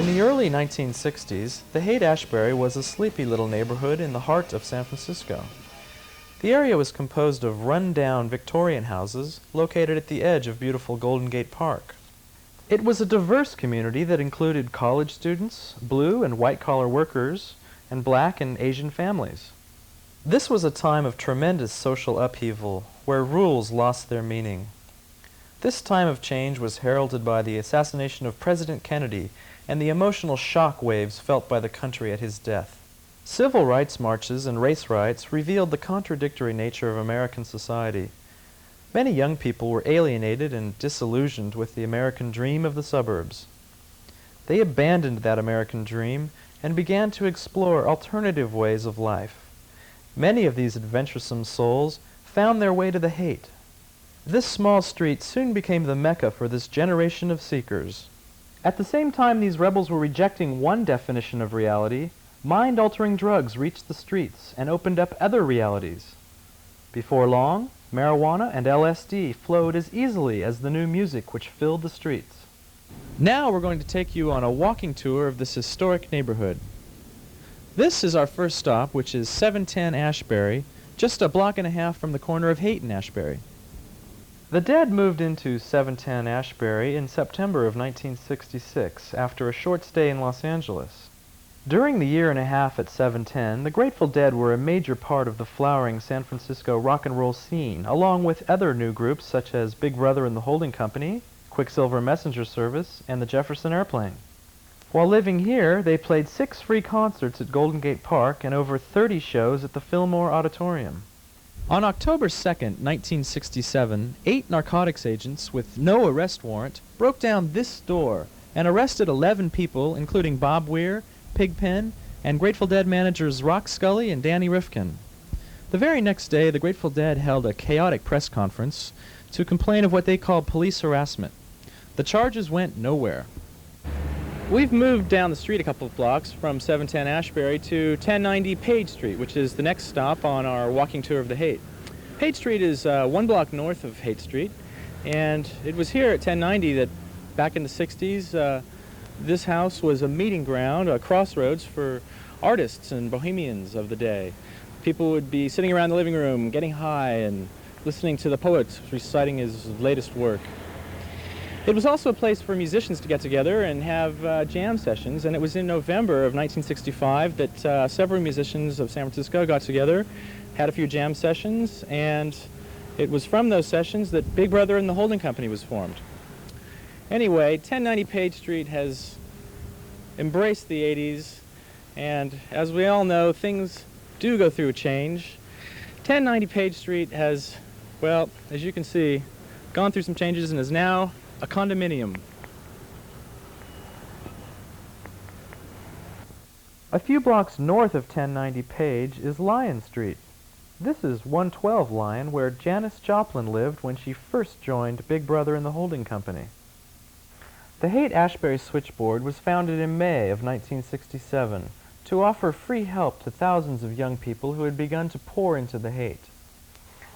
In the early 1960s, the Haight-Ashbury was a sleepy little neighborhood in the heart of San Francisco. The area was composed of run-down Victorian houses located at the edge of beautiful Golden Gate Park. It was a diverse community that included college students, blue and white-collar workers, and black and Asian families. This was a time of tremendous social upheaval, where rules lost their meaning. This time of change was heralded by the assassination of President Kennedy and the emotional shock waves felt by the country at his death. Civil rights marches and race riots revealed the contradictory nature of American society. Many young people were alienated and disillusioned with the American dream of the suburbs. They abandoned that American dream and began to explore alternative ways of life. Many of these adventuresome souls found their way to the Haight. This small street soon became the mecca for this generation of seekers. At the same time these rebels were rejecting one definition of reality, mind-altering drugs reached the streets and opened up other realities. Before long, marijuana and LSD flowed as easily as the new music which filled the streets. Now we're going to take you on a walking tour of this historic neighborhood. This is our first stop, which is 710 Ashbury, just a block and a half from the corner of Haight and Ashbury. The Dead moved into 710 Ashbury in September of 1966 after a short stay in Los Angeles. During the year and a half at 710, the Grateful Dead were a major part of the flowering San Francisco rock and roll scene, along with other new groups such as Big Brother and the Holding Company, Quicksilver Messenger Service, and the Jefferson Airplane. While living here, they played 6 free concerts at Golden Gate Park and over 30 shows at the Fillmore Auditorium. On October 2nd, 1967, 8 narcotics agents with no arrest warrant broke down this store and arrested 11 people, including Bob Weir, Pigpen, and Grateful Dead managers Rock Scully and Danny Rifkin. The very next day, the Grateful Dead held a chaotic press conference to complain of what they called police harassment. The charges went nowhere. We've moved down the street a couple of blocks from 710 Ashbury to 1090 Page Street, which is the next stop on our walking tour of the Haight. Page Street is 1 block north of Haight Street, and it was here at 1090 that back in the 60s, this house was a meeting ground, a crossroads for artists and bohemians of the day. People would be sitting around the living room, getting high and listening to the poet reciting his latest work. It was also a place for musicians to get together and have jam sessions, and it was in November of 1965 that several musicians of San Francisco got together, had a few jam sessions, and it was from those sessions that Big Brother and the Holding Company was formed. Anyway, 1090 Page Street has embraced the 80s, and as we all know, things do go through a change. 1090 Page Street has, well, as you can see, gone through some changes and is now a condominium. A few blocks north of 1090 Page is Lyon Street. This is 112 Lyon, where Janis Joplin lived when she first joined Big Brother and the Holding Company. The Haight-Ashbury Switchboard was founded in May of 1967 to offer free help to thousands of young people who had begun to pour into the Haight.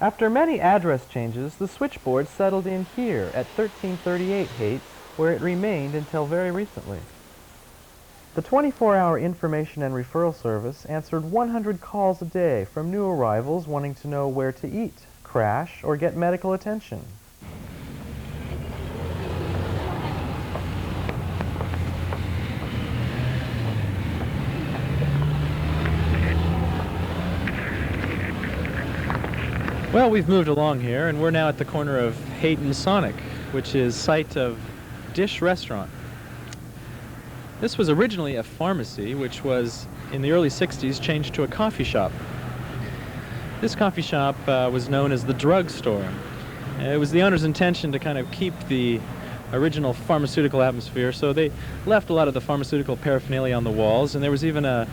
After many address changes, the switchboard settled in here at 1338 Haight, where it remained until very recently. The 24-hour information and referral service answered 100 calls a day from new arrivals wanting to know where to eat, crash, or get medical attention. Well, we've moved along here, and we're now at the corner of Haight and Masonic, which is site of Dish Restaurant. This was originally a pharmacy, which was, in the early 60s, changed to a coffee shop. This coffee shop was known as the drugstore. It was the owner's intention to kind of keep the original pharmaceutical atmosphere, so they left a lot of the pharmaceutical paraphernalia on the walls, and there was even a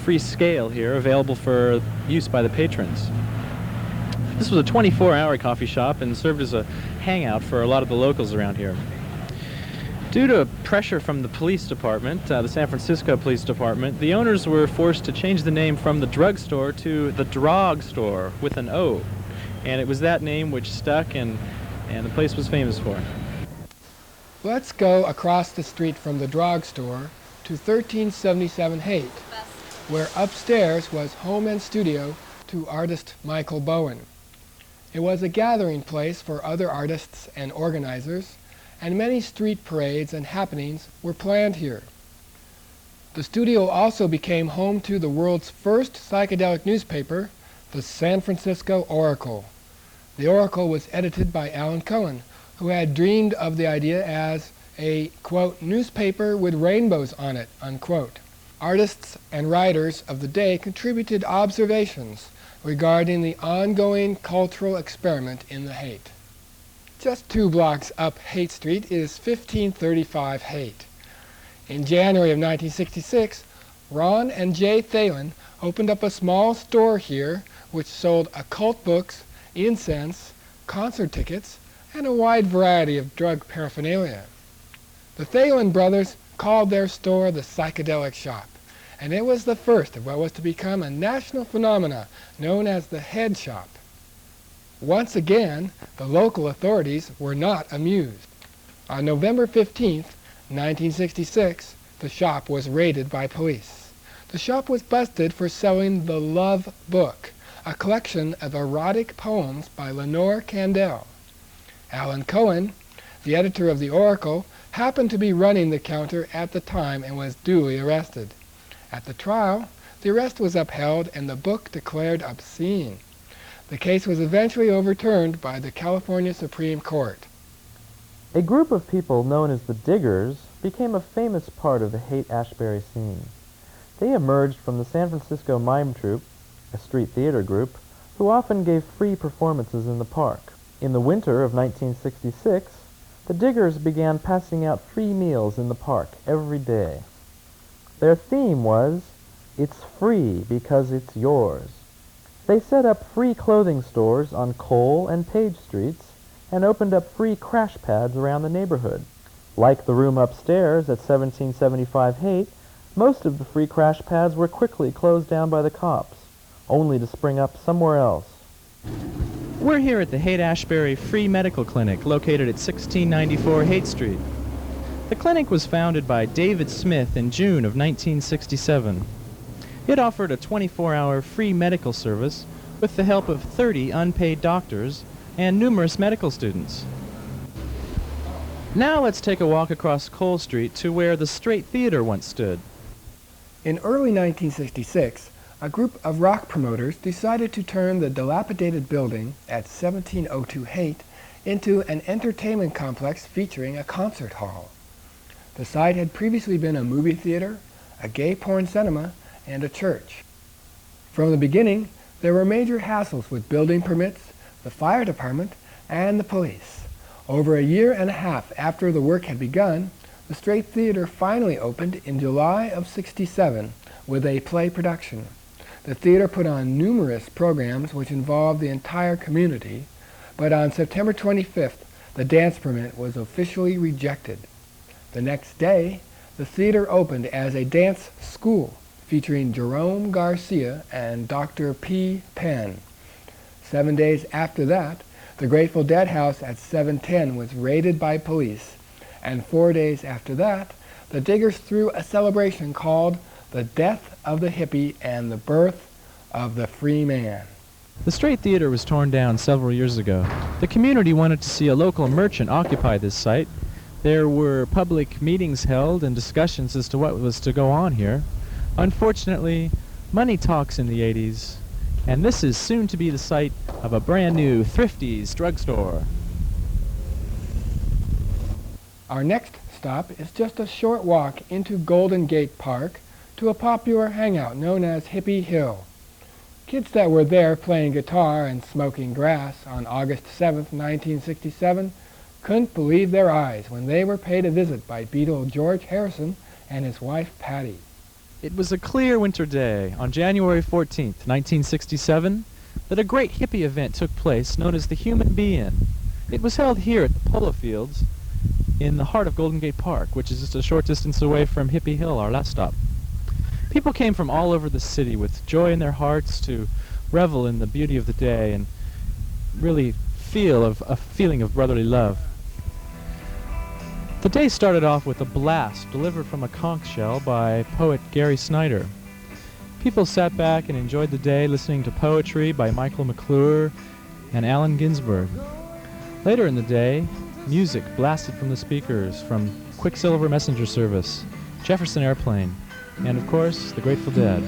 free scale here available for use by the patrons. This was a 24-hour coffee shop and served as a hangout for a lot of the locals around here. Due to pressure from the police department, the San Francisco Police Department, the owners were forced to change the name from the drugstore to the drugstore with an O. And it was that name which stuck and the place was famous for. Let's go across the street from the drugstore to 1377 Haight, where upstairs was home and studio to artist Michael Bowen. It was a gathering place for other artists and organizers, and many street parades and happenings were planned here. The studio also became home to the world's first psychedelic newspaper, the San Francisco Oracle. The Oracle was edited by Alan Cohen, who had dreamed of the idea as a, quote, newspaper with rainbows on it, unquote. Artists and writers of the day contributed observations regarding the ongoing cultural experiment in the Haight. Just 2 blocks up Haight Street is 1535 Haight. In January of 1966, Ron and Jay Thalen opened up a small store here which sold occult books, incense, concert tickets, and a wide variety of drug paraphernalia. The Thalen brothers called their store the Psychedelic Shop, and it was the first of what was to become a national phenomena known as the Head Shop. Once again, the local authorities were not amused. On November 15th, 1966, the shop was raided by police. The shop was busted for selling the Love Book, a collection of erotic poems by Lenore Candell. Alan Cohen, the editor of the Oracle, happened to be running the counter at the time and was duly arrested. At the trial, the arrest was upheld and the book declared obscene. The case was eventually overturned by the California Supreme Court. A group of people known as the Diggers became a famous part of the Haight-Ashbury scene. They emerged from the San Francisco Mime Troupe, a street theater group, who often gave free performances in the park. In the winter of 1966, the Diggers began passing out free meals in the park every day. Their theme was, "It's free because it's yours." They set up free clothing stores on Cole and Page Streets and opened up free crash pads around the neighborhood. Like the room upstairs at 1775 Haight, most of the free crash pads were quickly closed down by the cops, only to spring up somewhere else. We're here at the Haight-Ashbury Free Medical Clinic, located at 1694 Haight Street. The clinic was founded by David Smith in June of 1967. It offered a 24-hour free medical service with the help of 30 unpaid doctors and numerous medical students. Now let's take a walk across Cole Street to where the Straight Theater once stood. In early 1966, a group of rock promoters decided to turn the dilapidated building at 1702 Haight into an entertainment complex featuring a concert hall. The site had previously been a movie theater, a gay porn cinema, and a church. From the beginning, there were major hassles with building permits, the fire department, and the police. Over a year and a half after the work had begun, the Straight Theater finally opened in July of '67 with a play production. The theater put on numerous programs which involved the entire community, but on September 25th, the dance permit was officially rejected. The next day, the theater opened as a dance school featuring Jerome Garcia and Dr. P. Penn. 7 days after that, the Grateful Dead house at 710 was raided by police, and 4 days after that, the Diggers threw a celebration called The Death of the Hippie and the Birth of the Free Man. The Straight Theater was torn down several years ago. The community wanted to see a local merchant occupy this site. There were public meetings held and discussions as to what was to go on here. Unfortunately, money talks in the 80s, and this is soon to be the site of a brand new Thrifty's drugstore. Our next stop is just a short walk into Golden Gate Park to a popular hangout known as Hippie Hill. Kids that were there playing guitar and smoking grass on August 7th, 1967 couldn't believe their eyes when they were paid a visit by Beatle George Harrison and his wife Patty. It was a clear winter day on January 14th, 1967, that a great hippie event took place known as the Human Be-In. It was held here at the Polo Fields in the heart of Golden Gate Park, which is just a short distance away from Hippie Hill, our last stop. People came from all over the city with joy in their hearts to revel in the beauty of the day and really feel a feeling of brotherly love. The day started off with a blast delivered from a conch shell by poet Gary Snyder. People sat back and enjoyed the day listening to poetry by Michael McClure and Allen Ginsberg. Later in the day, music blasted from the speakers from Quicksilver Messenger Service, Jefferson Airplane, and of course, the Grateful Dead.